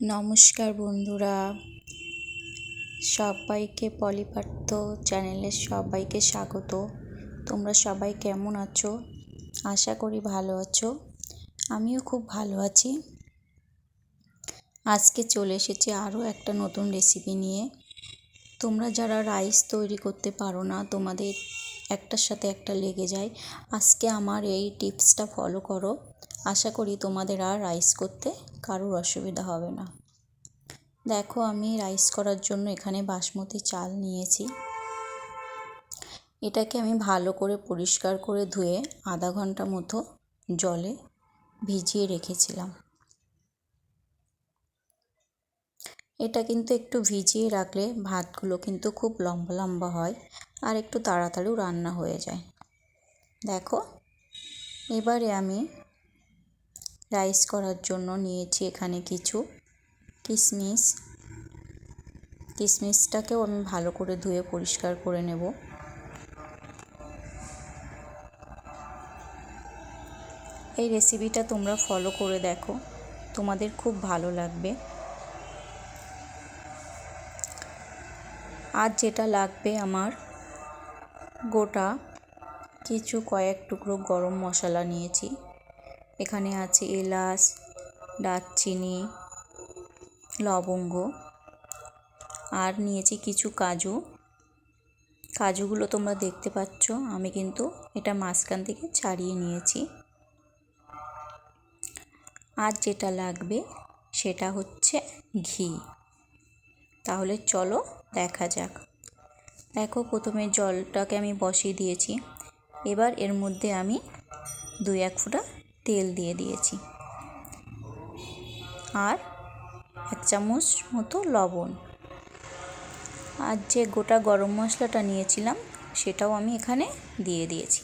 নমস্কার বন্ধুরা, সবাইকে পলিপার্থ চ্যানেলে সবাইকে স্বাগত। তোমরা সবাই কেমন আছো? আশা করি ভালো আছো। আমিও খুব ভালো আছি। আজকে চলে এসেছি আরও একটা নতুন রেসিপি নিয়ে। তোমরা যারা রাইস তৈরি করতে পারো না, তোমাদের একটার সাথে একটা লেগে যায়, আজকে আমার এই টিপসটা ফলো করো। আশা করি তোমাদের আর রাইস করতে কারোর অসুবিধা হবে না। দেখো, আমি রাইস করার জন্য এখানে বাসমতি চাল নিয়েছি। এটাকে আমি ভালো করে পরিষ্কার করে ধুয়ে আধা ঘন্টা মতো জলে ভিজিয়ে রেখেছিলাম। এটা কিন্তু একটু ভিজিয়ে রাখলে ভাতগুলো কিন্তু খুব লম্বা লম্বা হয় আর একটু তাড়াতাড়িও রান্না হয়ে যায়। দেখো, এবারে আমি রাইস করার জন্য নিয়েছি এখানে কিছু কিশমিশটাকেও আমি ভালো করে ধুয়ে পরিষ্কার করে নেব। এই রেসিপিটা তোমরা ফলো করে দেখো, তোমাদের খুব ভালো লাগবে। আর যেটা লাগবে আমার, গোটা কিছু কয়েক টুকরো গরম মশলা নিয়েছি। এখানে আছে এলাচ, দারচিনি, লবঙ্গ, আর নিয়েছি কিছু কাজুগুলো তোমরা দেখতে পাচ্ছ, আমি কিন্তু এটা মাঝখান থেকে ছাড়িয়ে নিয়েছি। আর যেটা লাগবে সেটা হচ্ছে ঘি। তাহলে চলো দেখা যাক। দেখো, প্রথমে জলটাকে আমি বসিয়ে দিয়েছি। এবার এর মধ্যে আমি 2-1 ফোঁটা তেল দিয়ে দিয়েছি আর 1 চামচ মতো লবণ। আর যে গোটা গরম মশলাটা নিয়েছিলাম সেটাও আমি এখানে দিয়ে দিয়েছি।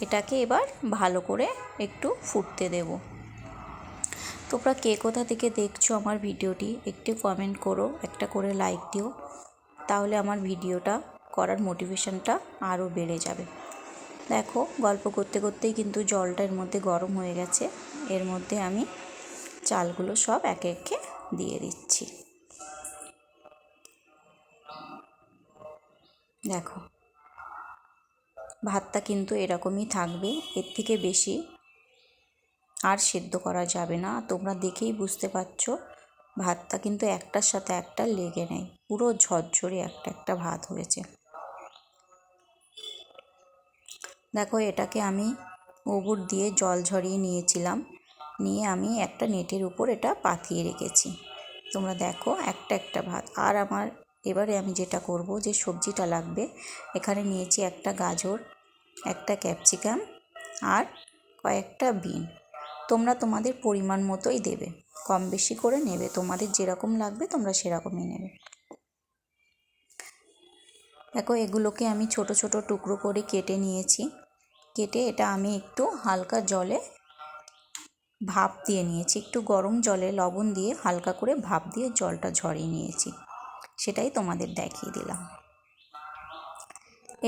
এটাকে এবার ভালো করে একটু ফুটতে দেব। তোমরা কে কোথা থেকে দেখছো আমার ভিডিওটি একটু কমেন্ট করো, একটা করে লাইক দিও, তাহলে আমার ভিডিওটা করার মোটিভেশনটা আরও বেড়ে যাবে। দেখো, গল্প করতে করতেই কিন্তু জলটা এর মধ্যে গরম হয়ে গেছে। এর মধ্যে আমি চালগুলো সব একে একে দিয়ে দিচ্ছি। দেখো, ভাতটা কিন্তু এরকমই থাকবে, এর থেকে বেশি আর সেদ্ধ করা যাবে না। তোমরা দেখেই বুঝতে পারছো ভাতটা কিন্তু একটার সাথে একটা লেগে নেই, পুরো ঝরঝরে একটা ভাত হয়েছে। দেখো, এটাকে আমি উবুর দিয়ে জল ঝরিয়ে নিয়েছিলাম, নিয়ে আমি একটা নেটের উপর এটা পাতিয়ে রেখেছি। তোমরা দেখো, একটা ভাত। আর এবারে আমি যেটা করব, যে সবজিটা লাগবে, এখানে নিয়েছি একটা গাজর, একটা ক্যাপসিকাম আর কয়েকটা বিন। তোমরা তোমাদের পরিমাণ মতোই দেবে, কম বেশি করে নেবে, তোমাদের যেরকম লাগবে তোমরা সেরকমই নেবে। দেখো, এগুলোকে আমি ছোট ছোট টুকরো করে কেটে নিয়েছি। কেটে এটা আমি একটু হালকা জলে ভাপ দিয়ে নিয়েছি, একটু গরম জলে লবণ দিয়ে হালকা করে ভাপ দিয়ে জলটা ঝরিয়ে নিয়েছি, সেটাই তোমাদের দেখিয়ে দিলাম।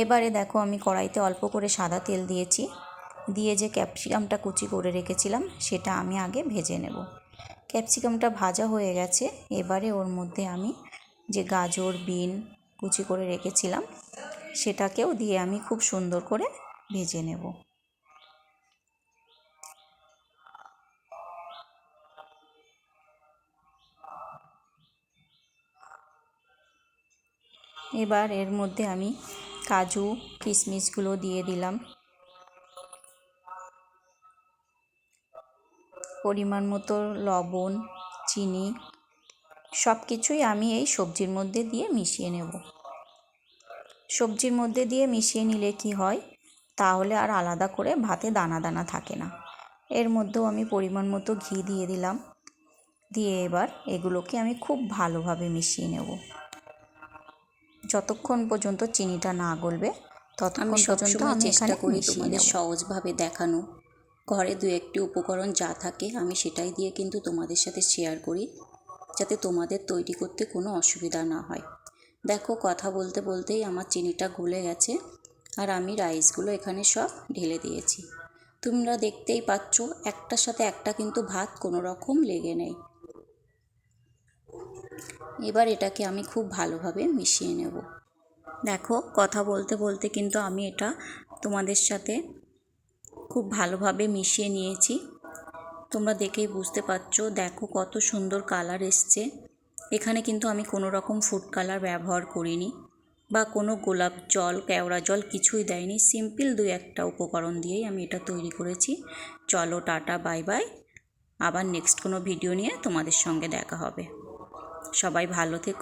এবারে দেখো, আমি কড়াইতে অল্প করে সাদা তেল দিয়েছি, দিয়ে যে ক্যাপসিকামটা কুচি করে রেখেছিলাম সেটা আমি আগে ভেজে নেব। ক্যাপসিকামটা ভাজা হয়ে গেছে। এবারে ওর মধ্যে আমি যে গাজর বিন কুচি করে রেখেছিলাম সেটাকেও দিয়ে আমি খুব সুন্দর করে ভেজে নেব। এবার এর মধ্যে আমি কাজু কিশমিশগুলো দিয়ে দিলাম। পরিমাণ মতো লবণ, চিনি সব কিছুই আমি এই সবজির মধ্যে দিয়ে মিশিয়ে নেব। সবজির মধ্যে দিয়ে মিশিয়ে নিলে কি হয়, তাহলে আর আলাদা করে ভাতে দানা দানা থাকে না। এর মধ্যেও আমি পরিমাণ মতো ঘি দিয়ে দিলাম। দিয়ে এবার এগুলোকে আমি খুব ভালোভাবে মিশিয়ে নেব। যতক্ষণ পর্যন্ত চিনিটা না গলবে ততক্ষণ পর্যন্ত আমি চেষ্টা করি তোমাদের সহজভাবে দেখানো। ঘরে 2-1টি উপকরণ যা থাকে আমি সেটাই দিয়ে কিন্তু তোমাদের সাথে শেয়ার করি, যাতে তোমাদের তৈরি করতে কোনো অসুবিধা না হয়। দেখো, কথা বলতে বলতেই আমার চিনিটা গলে গেছে আর আমি রাইসগুলো এখানে সব ঢেলে দিয়েছি। তোমরা দেখতেই পাচ্ছ একটার সাথে একটা কিন্তু ভাত কোনো রকম লেগে নেই। এবার এটাকে আমি খুব ভালোভাবে মিশিয়ে নেব। দেখো, কথা বলতে বলতে কিন্তু আমি এটা তোমাদের সাথে খুব ভালোভাবে মিশিয়ে নিয়েছি। তোমরা দেখেই বুঝতে পারছো, দেখো কত সুন্দর কালার এসছে। এখানে কিন্তু আমি কোনো রকম ফুড কালার ব্যবহার করিনি বা কোনো গোলাপ জল, কেওড়া জল কিছুই দেয়নি। সিম্পল 2-1টা উপকরণ দিয়েই আমি এটা তৈরি করেছি। চলো, টাটা, বাই বাই। আবার নেক্সট কোনো ভিডিও নিয়ে তোমাদের সঙ্গে দেখা হবে। সবাই ভালো থেকো।